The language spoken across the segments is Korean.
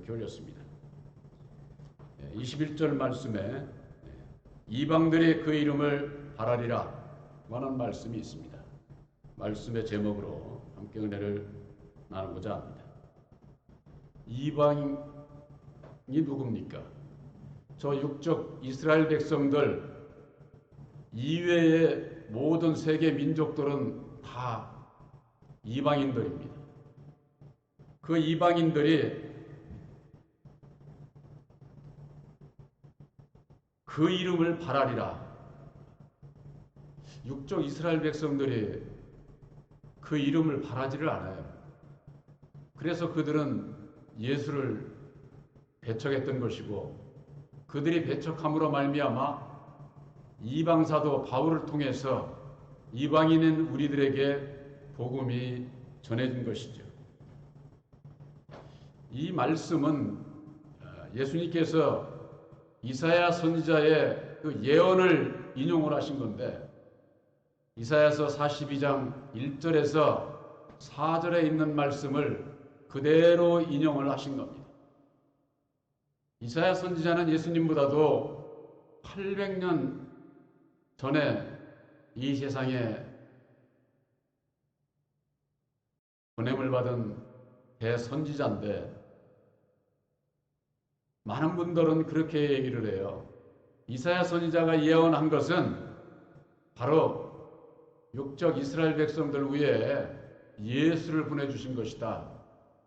이렇게 올렸습니다. 21절 말씀에 이방들이 그 이름을 바라리라 하는 말씀이 있습니다. 말씀의 제목으로 함께 은혜를 나누고자 합니다. 이방이 누굽니까? 저 육적 이스라엘 백성들 이외의 모든 세계 민족들은 다 이방인들입니다. 그 이방인들이 그 이름을 바라리라. 육적 이스라엘 백성들이 그 이름을 바라지를 않아요. 그래서 그들은 예수를 배척했던 것이고, 그들이 배척함으로 말미암아 이방사도 바울을 통해서 이방인인 우리들에게 복음이 전해진 것이죠. 이 말씀은 예수님께서 이사야 선지자의 그 예언을 인용을 하신 건데, 이사야서 42장 1절에서 4절에 있는 말씀을 그대로 인용을 하신 겁니다. 이사야 선지자는 예수님보다도 800년 전에 이 세상에 보냄을 받은 대선지자인데, 많은 분들은 그렇게 얘기를 해요. 이사야 선지자가 예언한 것은 바로 육적 이스라엘 백성들 위에 예수를 보내주신 것이다.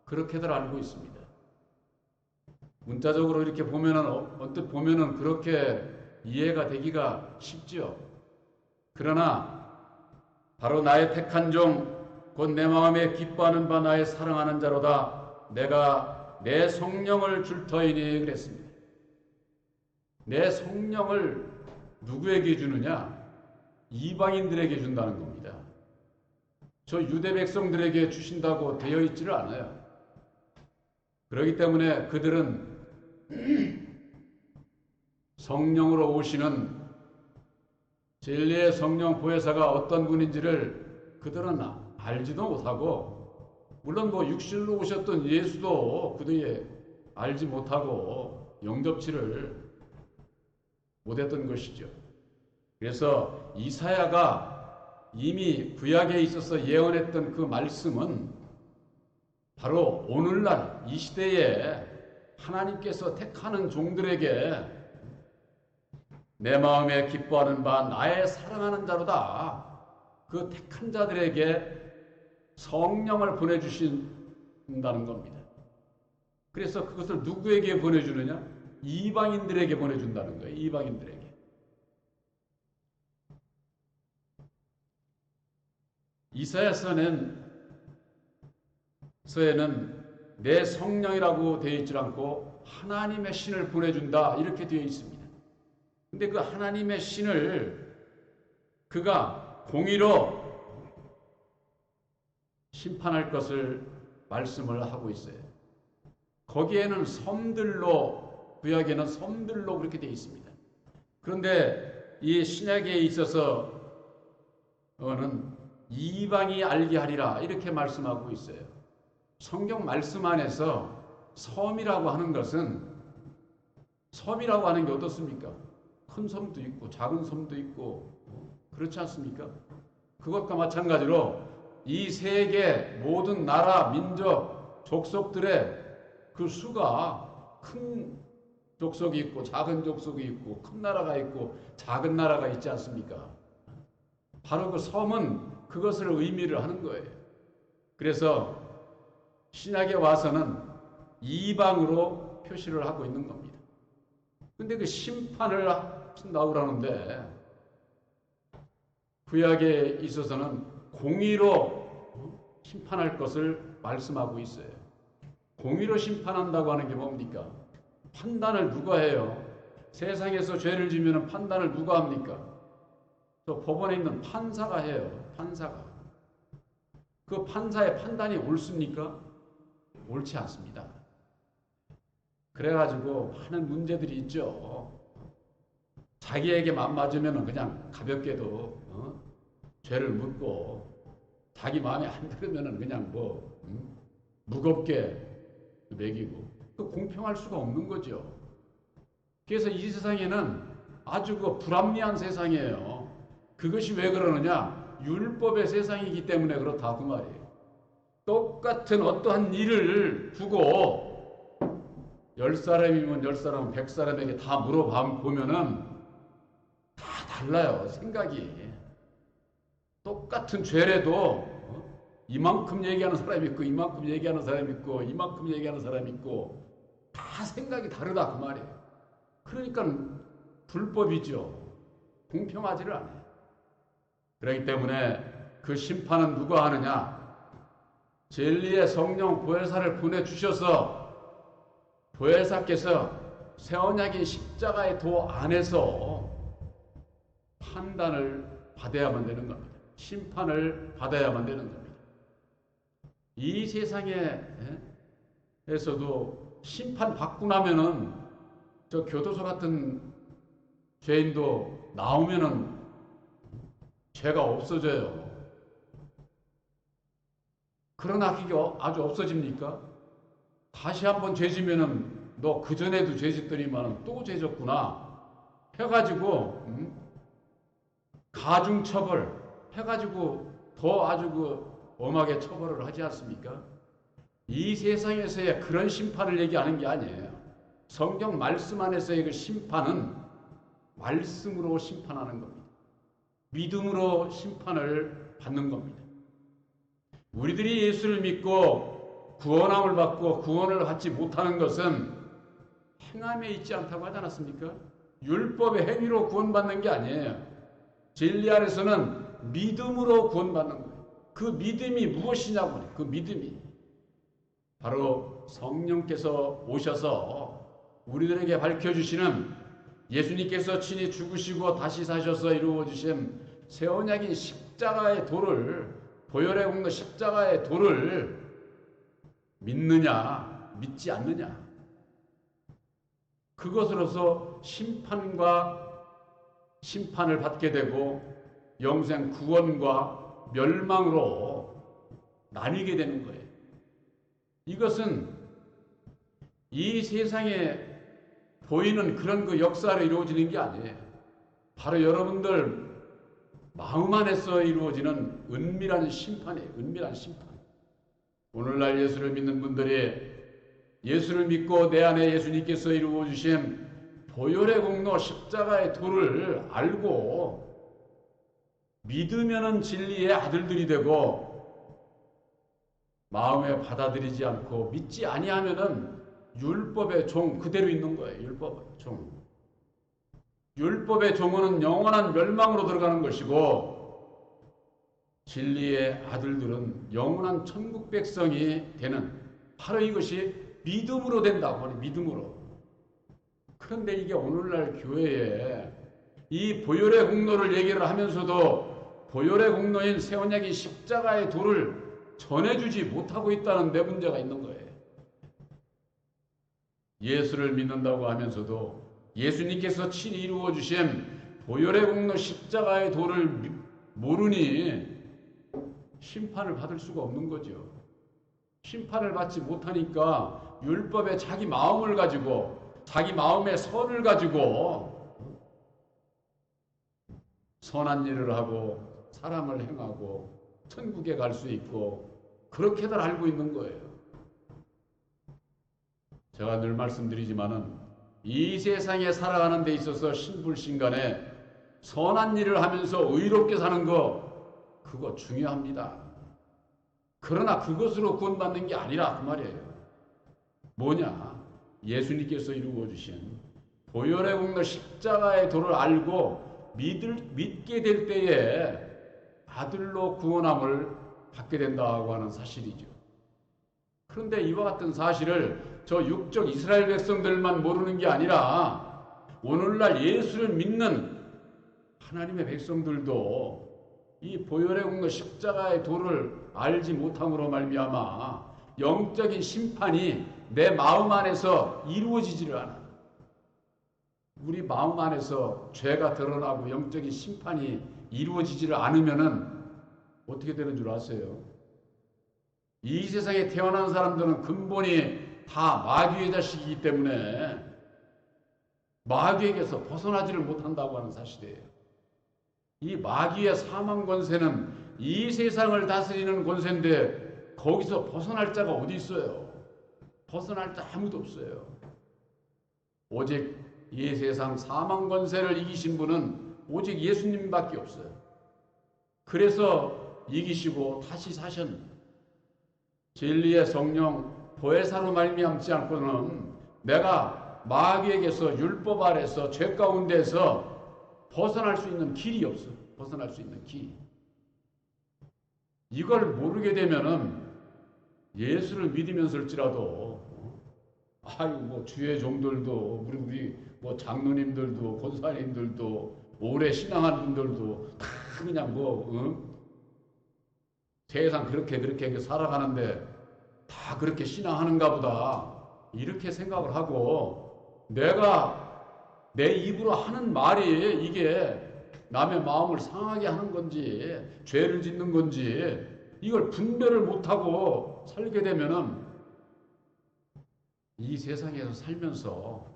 그렇게들 알고 있습니다. 문자적으로 이렇게 보면은, 언뜻 보면은 그렇게 이해가 되기가 쉽죠. 그러나 바로 나의 택한 종, 곧 내 마음에 기뻐하는 바 나의 사랑하는 자로다. 내가 내 성령을 줄 터이니 그랬습니다. 내 성령을 누구에게 주느냐? 이방인들에게 준다는 겁니다. 저 유대 백성들에게 주신다고 되어 있지를 않아요. 그렇기 때문에 그들은 성령으로 오시는 진리의 성령 보혜사가 어떤 분인지를 그들은 알지도 못하고, 물론 육신으로 오셨던 예수도 그들이 알지 못하고 영접치를 못했던 것이죠. 그래서 이사야가 이미 구약에 있어서 예언했던 그 말씀은 바로 오늘날 이 시대에 하나님께서 택하는 종들에게 내 마음에 기뻐하는 바 나의 사랑하는 자로다. 그 택한 자들에게 성령을 보내주신다는 겁니다. 그래서 그것을 누구에게 보내주느냐? 이방인들에게 보내준다는 거예요. 이방인들에게. 이사야서에는 내 성령이라고 되어 있지 않고 하나님의 신을 보내준다 이렇게 되어 있습니다. 근데 그 하나님의 신을 그가 공의로 심판할 것을 말씀을 하고 있어요. 거기에는 섬들로, 구약에는 섬들로 그렇게 되어 있습니다. 그런데 이 신약에 있어서는 이방이 알게 하리라 이렇게 말씀하고 있어요. 성경 말씀 안에서 섬이라고 하는 것은, 섬이라고 하는 게 어떻습니까? 큰 섬도 있고 작은 섬도 있고 그렇지 않습니까? 그것과 마찬가지로 이 세계 모든 나라, 민족, 족속들의 그 수가, 큰 족속이 있고 작은 족속이 있고 큰 나라가 있고 작은 나라가 있지 않습니까? 바로 그 섬은 그것을 의미를 하는 거예요. 그래서 신약에 와서는 이방으로 표시를 하고 있는 겁니다. 근데 그 심판을 하신다고 그러는데, 구약에 있어서는 공의로 심판할 것을 말씀하고 있어요. 공의로 심판한다고 하는 게 뭡니까? 판단을 누가 해요? 세상에서 죄를 지면 판단을 누가 합니까? 또 법원에 있는 판사가 해요. 판사가. 그 판사의 판단이 옳습니까? 옳지 않습니다. 그래가지고 많은 문제들이 있죠. 자기에게만 맞으면 그냥 가볍게도 죄를 묻고, 자기 마음에 안 들으면 그냥 무겁게 매기고, 그 공평할 수가 없는 거죠. 그래서 이 세상에는 아주 그 불합리한 세상이에요. 그것이 왜 그러느냐? 율법의 세상이기 때문에 그렇다 그 말이에요. 똑같은 어떠한 일을 두고 10사람이면 10사람, 100사람에게 다 물어보면은 다 달라요. 생각이. 똑같은 죄래도 이만큼 얘기하는 사람이 있고 이만큼 얘기하는 사람이 있고 이만큼 얘기하는 사람이 있고 다 생각이 다르다 그 말이에요. 그러니까 불법이죠. 공평하지를 않아요. 그렇기 때문에 그 심판은 누가 하느냐? 진리의 성령 보혜사를 보내주셔서 보혜사께서 새 언약인 십자가의 도 안에서 판단을 받아야만 되는 겁니다. 심판을 받아야만 되는 겁니다. 이 세상에서도 심판 받고 나면은 저 교도소 같은 죄인도 나오면은 죄가 없어져요. 그러나 그게 아주 없어집니까? 다시 한번 죄 지면은 너 그전에도 죄 짓더니만 또 죄 졌구나 해가지고 가중처벌 해가지고 더 아주 그 엄하게 처벌을 하지 않습니까? 이 세상에서의 그런 심판을 얘기하는 게 아니에요. 성경 말씀 안에서의 그 심판은 말씀으로 심판하는 겁니다. 믿음으로 심판을 받는 겁니다. 우리들이 예수를 믿고 구원함을 받고 구원을 받지 못하는 것은 행함에 있지 않다고 하지 않았습니까? 율법의 행위로 구원받는 게 아니에요. 진리 안에서는 믿음으로 구원받는 거예요. 그 믿음이 무엇이냐고. 그 믿음이 바로 성령께서 오셔서 우리들에게 밝혀주시는 예수님께서 친히 죽으시고 다시 사셔서 이루어주신 새 언약인 십자가의 도를, 보혈의 공로 십자가의 도를 믿느냐 믿지 않느냐, 그것으로서 심판을 받게 되고 영생 구원과 멸망으로 나뉘게 되는 거예요. 이것은 이 세상에 보이는 그런 그 역사로 이루어지는 게 아니에요. 바로 여러분들 마음 안에서 이루어지는 은밀한 심판이에요. 은밀한 심판. 오늘날 예수를 믿는 분들이 예수를 믿고 내 안에 예수님께서 이루어주신 보혈의 공로 십자가의 도를 알고 믿으면은 진리의 아들들이 되고, 마음에 받아들이지 않고 믿지 아니하면은 율법의 종 그대로 있는 거예요. 율법의 종. 율법의 종은 영원한 멸망으로 들어가는 것이고, 진리의 아들들은 영원한 천국 백성이 되는, 바로 이것이 믿음으로 된다고 하는, 믿음으로. 그런데 이게 오늘날 교회에 이 보혈의 공로를 얘기를 하면서도 보혈의 공로인 새 언약인 십자가의 도를 전해주지 못하고 있다는 데 문제가 있는 거예요. 예수를 믿는다고 하면서도 예수님께서 친히 이루어 주신 보혈의 공로 십자가의 도를 모르니 심판을 받을 수가 없는 거죠. 심판을 받지 못하니까 율법에 자기 마음을 가지고, 자기 마음의 선을 가지고 선한 일을 하고 사람을 행하고 천국에 갈 수 있고 그렇게들 알고 있는 거예요. 제가 늘 말씀드리지만은 이 세상에 살아가는 데 있어서 신불신간에 선한 일을 하면서 의롭게 사는 거, 그거 중요합니다. 그러나 그것으로 구원받는 게 아니라 그 말이에요. 뭐냐? 예수님께서 이루어 주신 보혈의 공로 십자가의 도를 알고 믿게 될 때에 아들로 구원함을 받게 된다고 하는 사실이죠. 그런데 이와 같은 사실을 저 육적 이스라엘 백성들만 모르는 게 아니라 오늘날 예수를 믿는 하나님의 백성들도 이 보혈의 공로 십자가의 도를 알지 못함으로 말미암아 영적인 심판이 내 마음 안에서 이루어지지를 않아요. 우리 마음 안에서 죄가 드러나고 영적인 심판이 이루어지지를 않으면은 어떻게 되는 줄 아세요? 이 세상에 태어난 사람들은 근본이 다 마귀의 자식이기 때문에 마귀에게서 벗어나지를 못한다고 하는 사실이에요. 이 마귀의 사망 권세는 이 세상을 다스리는 권세인데 거기서 벗어날 자가 어디 있어요? 벗어날 자 아무도 없어요. 오직 이 세상 사망 권세를 이기신 분은 오직 예수님밖에 없어요. 그래서 이기시고 다시 사신 진리의 성령 보혜사로 말미암지 않고는 내가 마귀에게서 율법 아래서 죄 가운데서 벗어날 수 있는 길이 없어요. 벗어날 수 있는 길. 이걸 모르게 되면은 예수를 믿으면서일지라도 아유 뭐 주의 종들도 우리 뭐 장로님들도 권사님들도 오래 신앙한 분들도 다 그냥 세상 그렇게 살아가는데 다 그렇게 신앙하는가 보다 이렇게 생각을 하고 내가 내 입으로 하는 말이 이게 남의 마음을 상하게 하는 건지 죄를 짓는 건지 이걸 분별을 못하고 살게 되면은 이 세상에서 살면서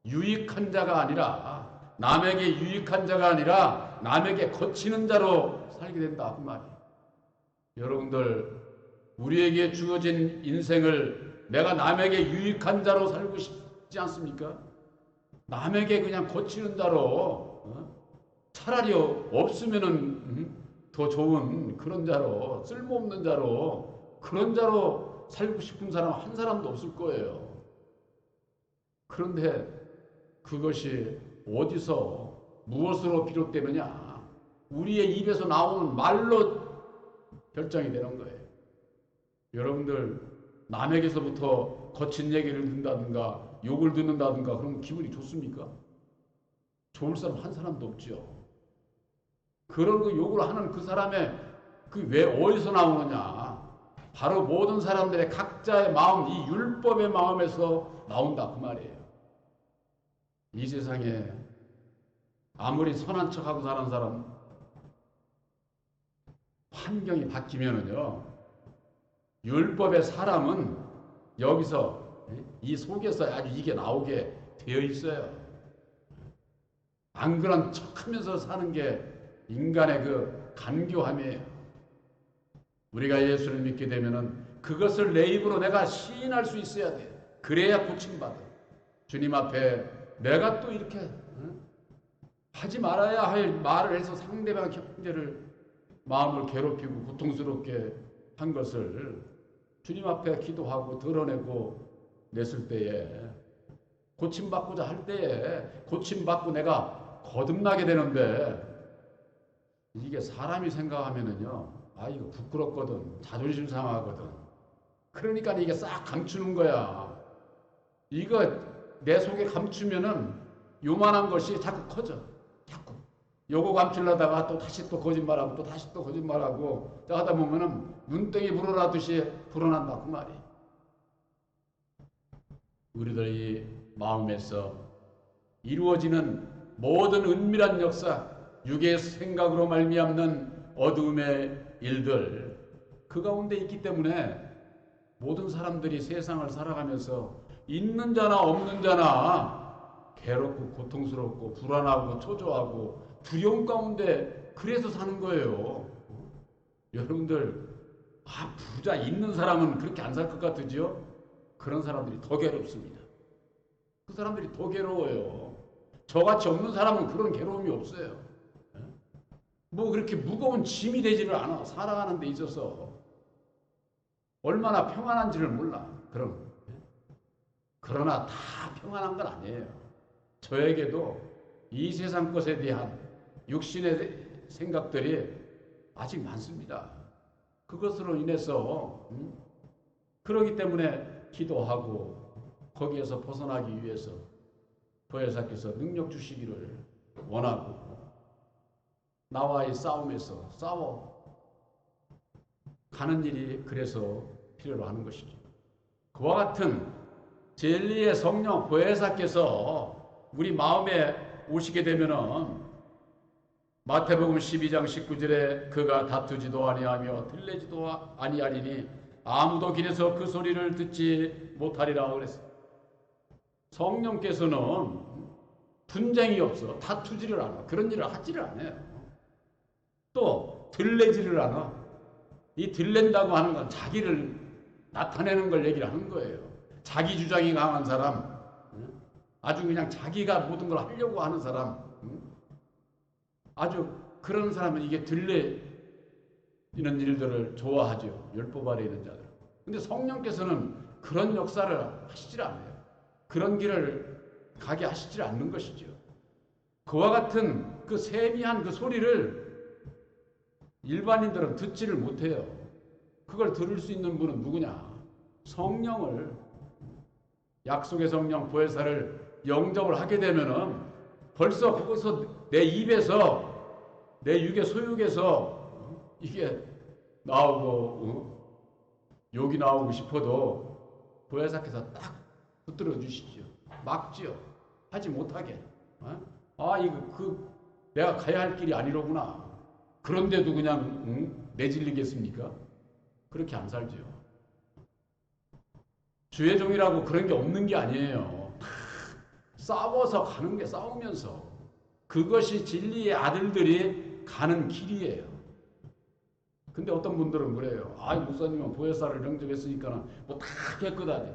유익한 자가 아니라 남에게 유익한 자가 아니라 남에게 거치는 자로 살게 된다 그 말이에요. 여러분들 우리에게 주어진 인생을 내가 남에게 유익한 자로 살고 싶지 않습니까? 남에게 그냥 거치는 자로 차라리 없으면은 더 좋은 그런 자로 쓸모없는 자로 그런 자로 살고 싶은 사람 한 사람도 없을 거예요. 그런데 그것이 어디서 무엇으로 비롯되느냐? 우리의 입에서 나오는 말로 결정이 되는 거예요. 여러분들 남에게서부터 거친 얘기를 듣는다든가 욕을 듣는다든가 그러면 기분이 좋습니까? 좋을 사람 한 사람도 없죠. 그런 그 욕을 하는 그 사람의 그 왜 어디서 나오느냐? 바로 모든 사람들의 각자의 마음, 이 율법의 마음에서 나온다 그 말이에요. 이 세상에 아무리 선한 척하고 사는 사람 환경이 바뀌면은요 율법의 사람은 여기서 이 속에서 아주 이게 나오게 되어 있어요. 안 그런 척하면서 사는 게 인간의 그 간교함이에요. 우리가 예수를 믿게 되면은 그것을 내 입으로 내가 시인할 수 있어야 돼. 그래야 고침받아. 주님 앞에 내가 또 이렇게 하지 말아야 할 말을 해서 상대방 형제를 마음을 괴롭히고 고통스럽게 한 것을 주님 앞에 기도하고 드러내고 냈을 때에 고침받고자 할 때에 고침받고 내가 거듭나게 되는데 이게 사람이 생각하면은요 이거 부끄럽거든 자존심 상하거든 그러니까 이게 싹 감추는 거야. 이거 내 속에 감추면은 요만한 것이 자꾸 커져. 자꾸 요거 감추려다가 또 다시 또 거짓말하고 또 다시 또 거짓말하고 하다 보면은 눈덩이 불어나듯이 불어난다 그 말이. 우리들이 마음에서 이루어지는 모든 은밀한 역사, 육의 생각으로 말미암는 어두움의 일들 그 가운데 있기 때문에 모든 사람들이 세상을 살아가면서 있는 자나 없는 자나 괴롭고 고통스럽고 불안하고 초조하고 두려움 가운데 그래서 사는 거예요. 여러분들 부자 있는 사람은 그렇게 안 살 것 같으죠? 그런 사람들이 더 괴롭습니다. 그 사람들이 더 괴로워요. 저같이 없는 사람은 그런 괴로움이 없어요. 뭐 그렇게 무거운 짐이 되지를 않아. 살아가는 데 있어서 얼마나 평안한지를 몰라. 그러나 다 평안한 건 아니에요. 저에게도 이 세상 것에 대한 육신의 생각들이 아직 많습니다. 그것으로 인해서 그러기 때문에 기도하고 거기에서 벗어나기 위해서 보혜사께서 능력 주시기를 원하고 나와의 싸움에서 싸워 가는 일이 그래서 필요로 하는 것이죠. 그와 같은 진리의 성령 보혜사께서 우리 마음에 오시게 되면은 마태복음 12장 19절에 그가 다투지도 아니하며 들레지도 아니하리니 아무도 길에서 그 소리를 듣지 못하리라 그랬어요. 성령께서는 분쟁이 없어. 다투지를 않아. 그런 일을 하지를 않아요. 또 들레지를 않아. 이 들랜다고 하는 건 자기를 나타내는 걸 얘기를 하는 거예요. 자기 주장이 강한 사람, 아주 그냥 자기가 모든 걸 하려고 하는 사람, 아주 그런 사람은 이게 들레 이런 일들을 좋아하죠. 율법 아래 있는 자들. 근데 성령께서는 그런 역사를 하시질 않아요. 그런 길을 가게 하시질 않는 것이죠. 그와 같은 그 세미한 그 소리를 일반인들은 듣지를 못해요. 그걸 들을 수 있는 분은 누구냐? 성령을, 약속의 성령 보혜사를 영접을 하게 되면은 벌써 거기서 내 입에서, 내 육의 소육에서 이게 나오고 욕이 나오고 싶어도 보혜사께서 딱 붙들어 주시죠. 막지요. 하지 못하게. 이거 내가 가야 할 길이 아니로구나. 그런데도 그냥 내질리겠습니까? 그렇게 안 살죠. 주의 종이라고 그런 게 없는 게 아니에요. 싸워서 가는 게 싸우면서 그것이 진리의 아들들이 가는 길이에요. 근데 어떤 분들은 그래요. 목사님은 보혜사를 영접했으니까 뭐 다 깨끗하대.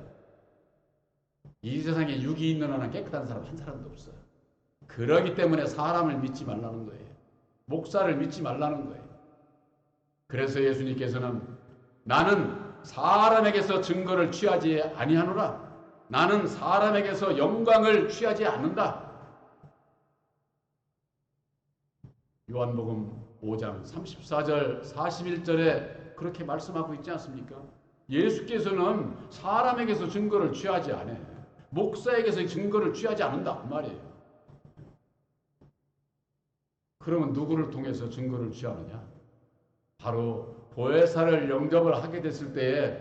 이 세상에 육이 있는 한은 깨끗한 사람 한 사람도 없어요. 그러기 때문에 사람을 믿지 말라는 거예요. 목사를 믿지 말라는 거예요. 그래서 예수님께서는 나는 사람에게서 증거를 취하지 아니하노라. 나는 사람에게서 영광을 취하지 않는다. 요한복음 5장 34절 41절에 그렇게 말씀하고 있지 않습니까? 예수께서는 사람에게서 증거를 취하지 않아요. 목사에게서 증거를 취하지 않는다 그 말이에요. 그러면 누구를 통해서 증거를 취하느냐? 바로 보혜사를 영접을 하게 됐을 때에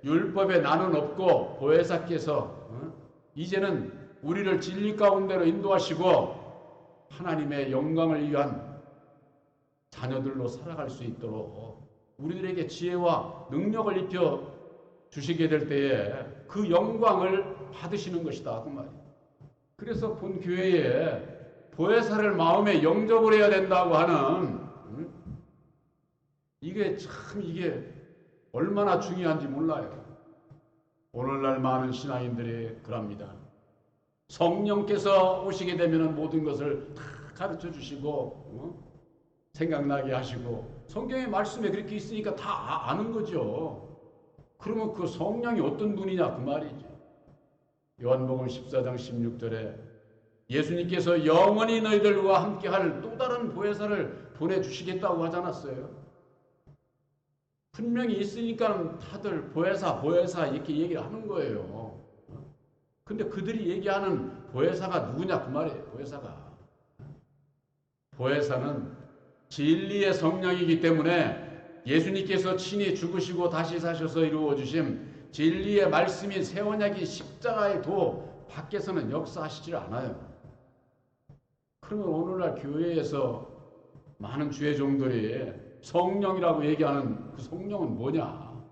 율법에 나는 없고 보혜사께서 이제는 우리를 진리 가운데로 인도하시고 하나님의 영광을 위한 자녀들로 살아갈 수 있도록 우리들에게 지혜와 능력을 입혀 주시게 될 때에 그 영광을 받으시는 것이다 그 말이에요. 그래서 본 교회에 보혜사를 마음에 영접을 해야 된다고 하는 이게 얼마나 중요한지 몰라요. 오늘날 많은 신앙인들이 그럽니다. 성령께서 오시게 되면 모든 것을 다 가르쳐 주시고 생각나게 하시고 성경의 말씀에 그렇게 있으니까 다 아는 거죠. 그러면 그 성령이 어떤 분이냐 그 말이죠. 요한복음 14장 16절에 예수님께서 영원히 너희들과 함께할 또 다른 보혜사를 보내주시겠다고 하지 않았어요? 분명히 있으니까 다들 보혜사 이렇게 얘기를 하는 거예요. 근데 그들이 얘기하는 보혜사가 누구냐 그 말이에요. 보혜사는 진리의 성령이기 때문에 예수님께서 친히 죽으시고 다시 사셔서 이루어 주신 진리의 말씀인 새 언약이 십자가의 도 밖에서는 역사하시질 않아요. 그러면 오늘날 교회에서 많은 주의 종들이 성령이라고 얘기하는 그 성령은 뭐냐?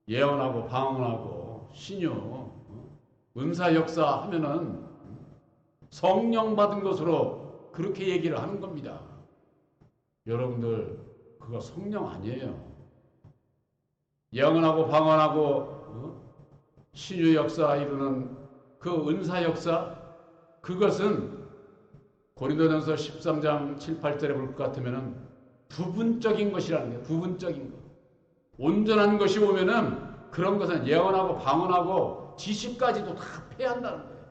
예언하고 방언하고 신유, 은사 역사 하면은 성령 받은 것으로 그렇게 얘기를 하는 겁니다. 여러분들 그거 성령 아니에요. 예언하고 방언하고 신유 역사 이루는 그 은사 역사 그것은 고린도전서 13장 7, 8절에 볼 것 같으면은 부분적인 것이라는 거예요. 부분적인 것. 온전한 것이 오면은 그런 것은 예언하고 방언하고 지식까지도 다 폐한다는 거예요.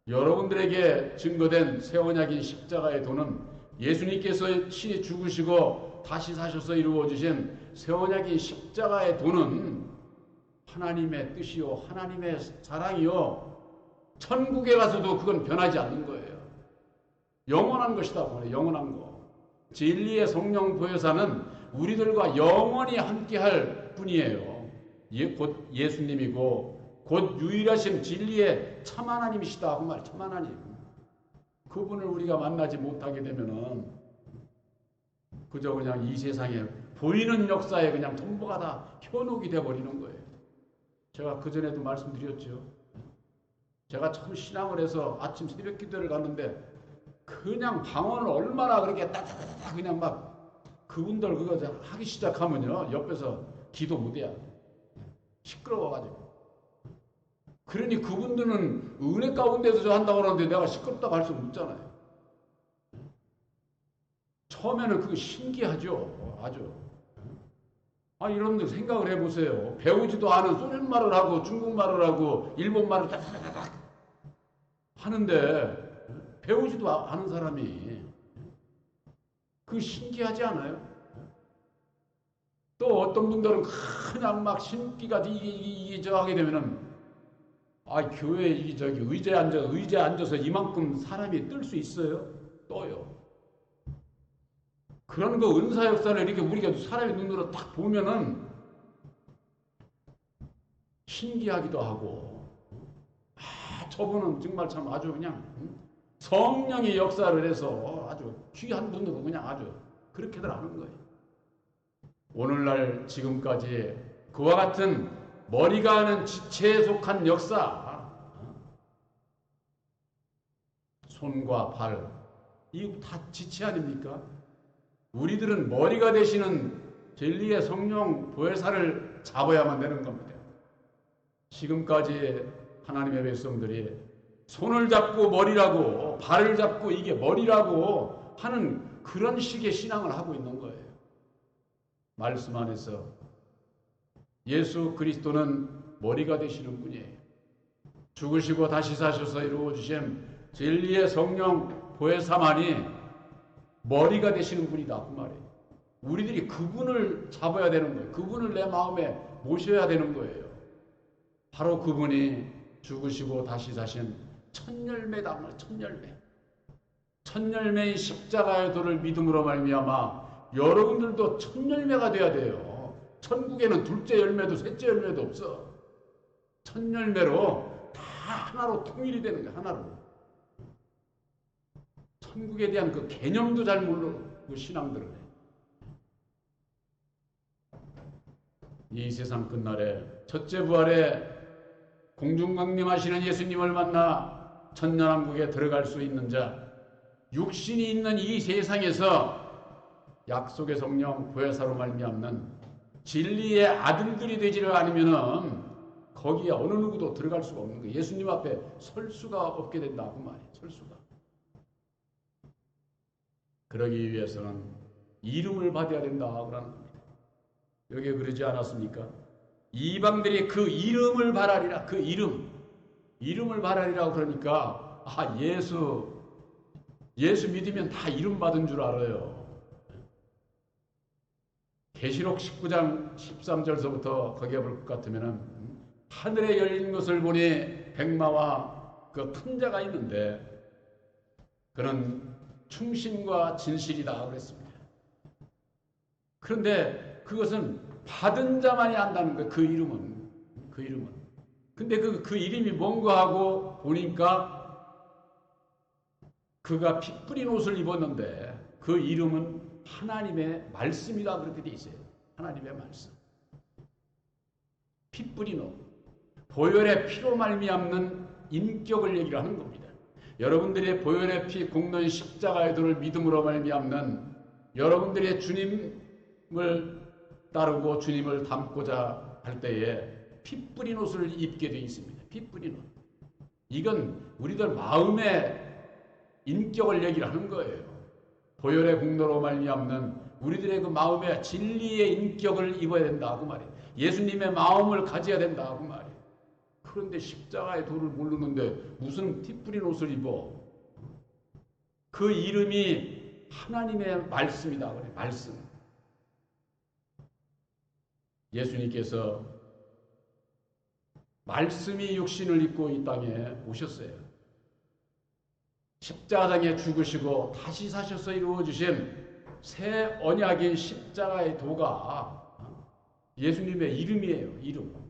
여러분들에게 증거된 새 언약인 십자가의 도는 예수님께서 친히 죽으시고 다시 사셔서 이루어 주신 새 언약인 십자가의 도는 하나님의 뜻이요 하나님의 사랑이요 천국에 가서도 그건 변하지 않는 거예요. 영원한 것이다. 영원한 거. 진리의 성령 보혜사는 우리들과 영원히 함께할 분이에요. 곧 예수님이고 곧 유일하신 진리의 참 하나님이시다. 그 말 참 하나님. 그분을 우리가 만나지 못하게 되면은 그저 그냥 이 세상에 보이는 역사에 그냥 전부가 다 현혹이 돼버리는 거예요. 제가 그전에도 말씀드렸죠. 제가 처음 신앙을 해서 아침 새벽 기도를 갔는데 그냥 방언을 얼마나 그렇게 따다다다 그냥 막 그분들 그거 하기 시작하면요. 옆에서 기도 못해야 시끄러워가지고. 그러니 그분들은 은혜 가운데서 저 한다고 그러는데 내가 시끄럽다고 할 수 없잖아요. 처음에는 그거 신기하죠. 아주. 여러분들 생각을 해보세요. 배우지도 않은 소련말을 하고 중국말을 하고 일본말을 따다다닥 하는데 배우지도 않은 사람이 그거 신기하지 않아요? 또 어떤 분들은 그냥 막 신기가 이게 저 하게 되면은 교회 의자에 앉아서 이만큼 사람이 뜰 수 있어요? 떠요. 그런 거 은사 역사를 이렇게 우리가 사람의 눈으로 딱 보면은 신기하기도 하고, 저분은 정말 참 아주 그냥 성령의 역사를 해서 아주 귀한 분으로 그냥 아주 그렇게들 하는 거예요. 오늘날 지금까지 그와 같은 머리가 하는 지체에 속한 역사, 손과 발, 이거 다 지체 아닙니까? 우리들은 머리가 되시는 진리의 성령 보혜사를 잡아야만 되는 겁니다. 지금까지 하나님의 백성들이 손을 잡고 머리라고, 발을 잡고 이게 머리라고 하는 그런 식의 신앙을 하고 있는 거예요. 말씀 안에서 예수 그리스도는 머리가 되시는 분이에요. 죽으시고 다시 사셔서 이루어주신 진리의 성령 보혜사만이 머리가 되시는 분이다 그 말이에요. 우리들이 그분을 잡아야 되는 거예요. 그분을 내 마음에 모셔야 되는 거예요. 바로 그분이 죽으시고 다시 사신 첫열매다. 첫열매. 첫열매인 십자가의 도를 믿음으로 말미암아 여러분들도 첫열매가 돼야 돼요. 천국에는 둘째 열매도 셋째 열매도 없어. 첫열매로 다 하나로 통일이 되는 거예요. 하나로. 천국에 대한 그 개념도 잘 모르고 신앙들을 해. 이 세상 끝날에 첫째 부활에 공중강림하시는 예수님을 만나 천년왕국에 들어갈 수 있는 자, 육신이 있는 이 세상에서 약속의 성령 보혜사로 말미암는 진리의 아들들이 되지를 않으면은 거기에 어느 누구도 들어갈 수가 없는 거예요. 예수님 앞에 설 수가 없게 된다 그 말이에요. 설 수가. 그러기 위해서는 이름을 받아야 된다 그러는 겁니다. 여기에 그러지 않았습니까? 이방들이 그 이름을 바라리라. 그 이름을 바라리라고 그러니까 예수 믿으면 다 이름 받은 줄 알아요. 계시록 19장 13절서부터 거기에 볼 것 같으면은 하늘에 열린 것을 보니 백마와 그 큰 자가 있는데 그는 충신과 진실이다 그랬습니다. 그런데 그것은 받은 자만이 안다는 거예요. 그 이름은. 근데 그 이름이 뭔가 하고 보니까 그가 피 뿌린 옷을 입었는데 그 이름은 하나님의 말씀이다 그렇게 돼 있어요. 하나님의 말씀. 피 뿌린 옷. 보혈의 피로 말미암는 인격을 얘기를 하는 겁니다. 여러분들의 보혈의 피 굽는 십자가의 도를 믿음으로 말미암는 여러분들의 주님을 따르고 주님을 닮고자 할 때에 피 뿌린 옷을 입게 되어 있습니다. 피 뿌린 옷. 이건 우리들 마음의 인격을 얘기를 하는 거예요. 보혈의 공로로 말미암는 우리들의 그 마음의 진리의 인격을 입어야 된다 그 말이에요. 예수님의 마음을 가져야 된다 그 말이에요. 그런데 십자가의 도를 모르는데 무슨 피 뿌린 옷을 입어? 그 이름이 하나님의 말씀이다 그래. 말씀. 예수님께서 말씀이 육신을 입고 이 땅에 오셨어요. 십자가에 죽으시고 다시 사셔서 이루어주신 새 언약인 십자가의 도가 예수님의 이름이에요. 이름.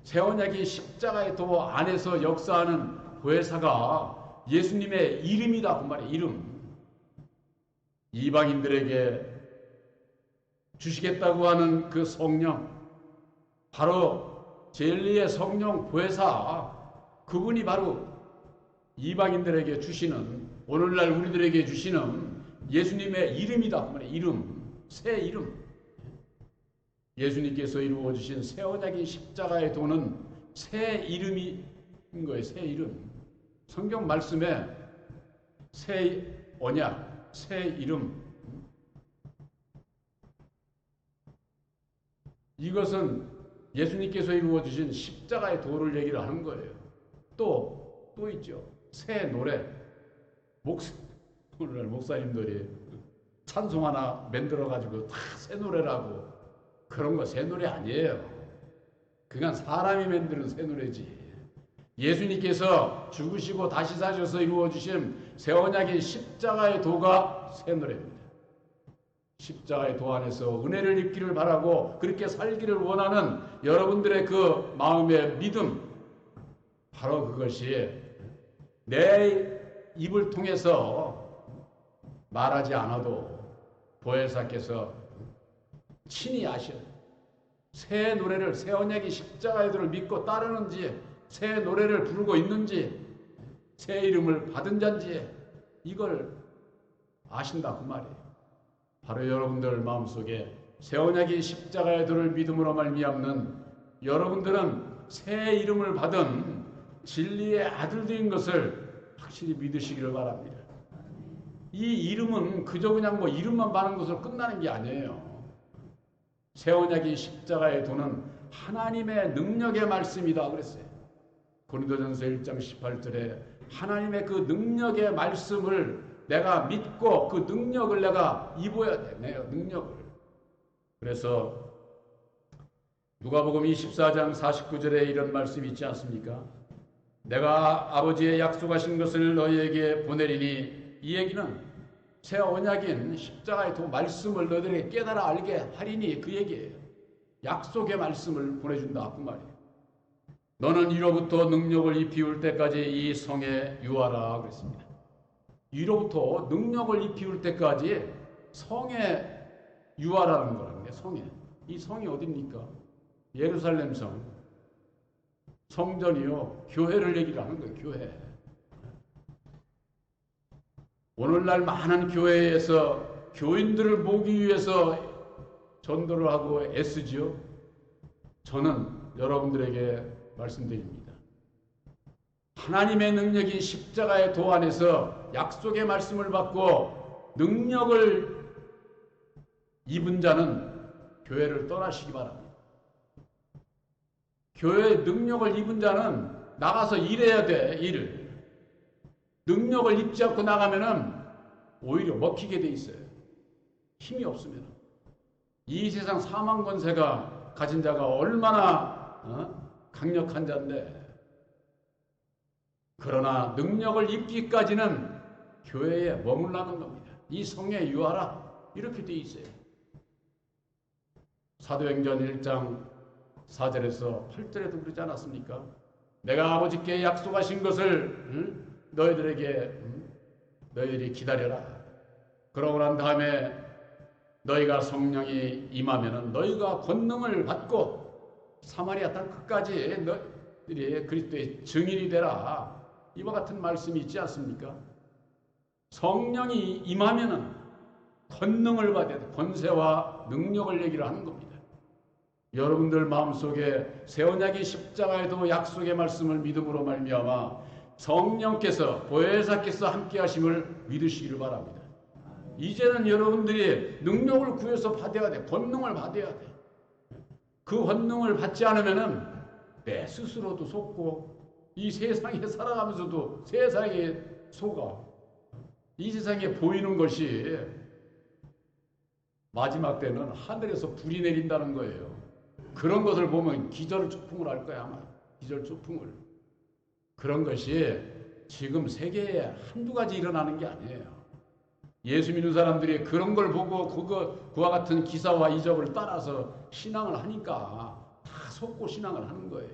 새 언약인 십자가의 도 안에서 역사하는 보혜사가 예수님의 이름이다 그 말이에요. 이름. 이방인들에게 주시겠다고 하는 그 성령, 바로 진리의 성령 보혜사, 그분이 바로 이방인들에게 주시는, 오늘날 우리들에게 주시는 예수님의 이름이다. 그 말이에요. 이름, 새 이름. 예수님께서 이루어주신 새 언약인 십자가의 도는 새 이름인 거예요. 새 이름. 성경 말씀에 새 언약, 새 이름. 이것은 예수님께서 이루어주신 십자가의 도를 얘기를 하는 거예요. 또 있죠. 새 노래. 오늘날 목사님들이 찬송 하나 만들어가지고 다 새 노래라고. 그런 거 새 노래 아니에요. 그건 사람이 만드는 새 노래지. 예수님께서 죽으시고 다시 사셔서 이루어주신 새 언약의 십자가의 도가 새 노래입니다. 십자가의 도 안에서 은혜를 입기를 바라고 그렇게 살기를 원하는 여러분들의 그 마음의 믿음, 바로 그것이 내 입을 통해서 말하지 않아도 보혜사께서 친히 아셔. 새 노래를, 새 언약의 십자가의 도를 믿고 따르는지, 새 노래를 부르고 있는지, 새 이름을 받은 자인지, 이걸 아신다 그 말이에요. 바로 여러분들 마음속에 새 언약의 십자가의 도를 믿음으로 말미암는 여러분들은 새 이름을 받은 진리의 아들들인 것을 확실히 믿으시기를 바랍니다. 이 이름은 그저 그냥 뭐 이름만 받는 것으로 끝나는 게 아니에요. 새 언약의 십자가의 도는 하나님의 능력의 말씀이다 그랬어요. 고린도전서 1장 18절에 하나님의 그 능력의 말씀을 내가 믿고 그 능력을 내가 입어야 돼. 내 능력을. 그래서 누가복음 24장 49절에 이런 말씀이 있지 않습니까? 내가 아버지의 약속하신 것을 너희에게 보내리니, 이 얘기는 새 언약인 십자가의 도 말씀을 너희들에게 깨달아 알게 하리니 그 얘기예요. 약속의 말씀을 보내준다 그 말이에요. 너는 이로부터 능력을 입히울 때까지 이 성에 유하라 그랬습니다. 이로부터 능력을 입히울 때까지 성에 유하라는 거라는 게, 성에. 이 성이 어딥니까? 예루살렘 성. 성전이요. 교회를 얘기를 하는 거예요. 교회. 오늘날 많은 교회에서 교인들을 모으기 위해서 전도를 하고 애쓰지요. 저는 여러분들에게 말씀드립니다. 하나님의 능력인 십자가의 도 안에서 약속의 말씀을 받고 능력을 입은 자는 교회를 떠나시기 바랍니다. 교회의 능력을 입은 자는 나가서 일해야 돼. 일. 능력을 입지 않고 나가면은 오히려 먹히게 돼 있어요. 힘이 없으면. 이 세상 사망 권세가 가진 자가 얼마나 강력한 자인데, 그러나 능력을 입기까지는 교회에 머물라는 겁니다. 이 성에 유하라 이렇게 돼 있어요. 사도행전 1장 4절에서 8절에도 그러지 않았습니까? 내가 아버지께 약속하신 것을 너희들이 기다려라. 그러고 난 다음에 너희가 성령이 임하면은 너희가 권능을 받고 사마리아 땅 끝까지 너희들이 그리스도의 증인이 되라. 이와 같은 말씀이 있지 않습니까? 성령이 임하면은 권능을 받아야 돼. 권세와 능력을 얘기를 하는 겁니다. 여러분들 마음속에 새 언약의 십자가에도 약속의 말씀을 믿음으로 말미암아 성령께서, 보혜사께서 함께 하심을 믿으시기를 바랍니다. 이제는 여러분들이 능력을 구해서 받아야 돼. 권능을 받아야 돼. 그 권능을 받지 않으면은 내 스스로도 속고 이 세상에 살아가면서도 세상에 속아. 이 세상에 보이는 것이 마지막 때는 하늘에서 불이 내린다는 거예요. 그런 것을 보면 기절초풍을 할 거야 아마. 기절초풍을. 그런 것이 지금 세계에 한두 가지 일어나는 게 아니에요. 예수 믿는 사람들이 그런 걸 보고 그와 같은 기사와 이적을 따라서 신앙을 하니까 다 속고 신앙을 하는 거예요.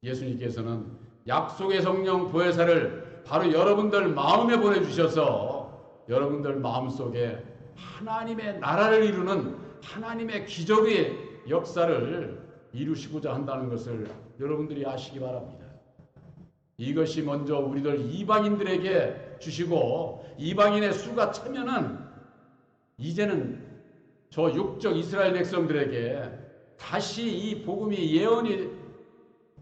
예수님께서는 약속의 성령 보혜사를 바로 여러분들 마음에 보내주셔서 여러분들 마음속에 하나님의 나라를 이루는 하나님의 기적의 역사를 이루시고자 한다는 것을 여러분들이 아시기 바랍니다. 이것이 먼저 우리들 이방인들에게 주시고 이방인의 수가 차면은 이제는 저 육적 이스라엘 백성들에게 다시 이 복음이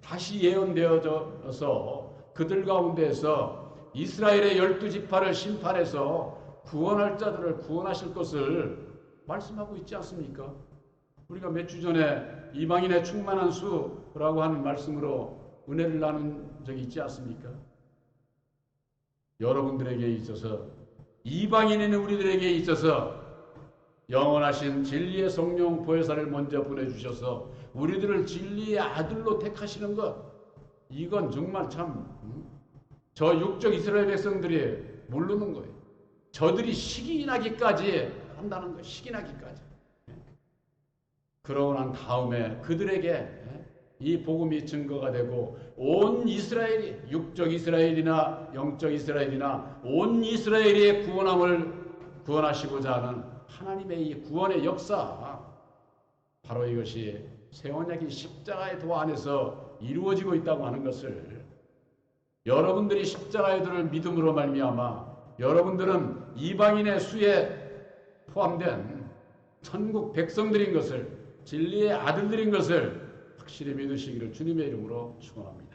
다시 예언되어져서 그들 가운데에서 이스라엘의 12지파를 심판해서 구원할 자들을 구원하실 것을 말씀하고 있지 않습니까? 우리가 몇 주 전에 이방인의 충만한 수라고 하는 말씀으로 은혜를 나눈 적이 있지 않습니까? 여러분들에게 있어서 이방인인 우리들에게 있어서 영원하신 진리의 성령 보혜사를 먼저 보내주셔서 우리들을 진리의 아들로 택하시는 것, 이건 정말 참 저 육적 이스라엘 백성들이 모르는 거예요. 저들이 식이 나기까지 한다는 거예요. 식이 나기까지. 그러고 난 다음에 그들에게 이 복음이 증거가 되고 온 이스라엘이, 육적 이스라엘이나 영적 이스라엘이나 온 이스라엘의 구원하시고자 하는 하나님의 이 구원의 역사, 바로 이것이 새 언약의 십자가의 도 안에서 이루어지고 있다고 하는 것을, 여러분들이 십자가의 도를 믿음으로 말미암아 여러분들은 이방인의 수에 포함된 천국 백성들인 것을, 진리의 아들들인 것을 확실히 믿으시기를 주님의 이름으로 축원합니다.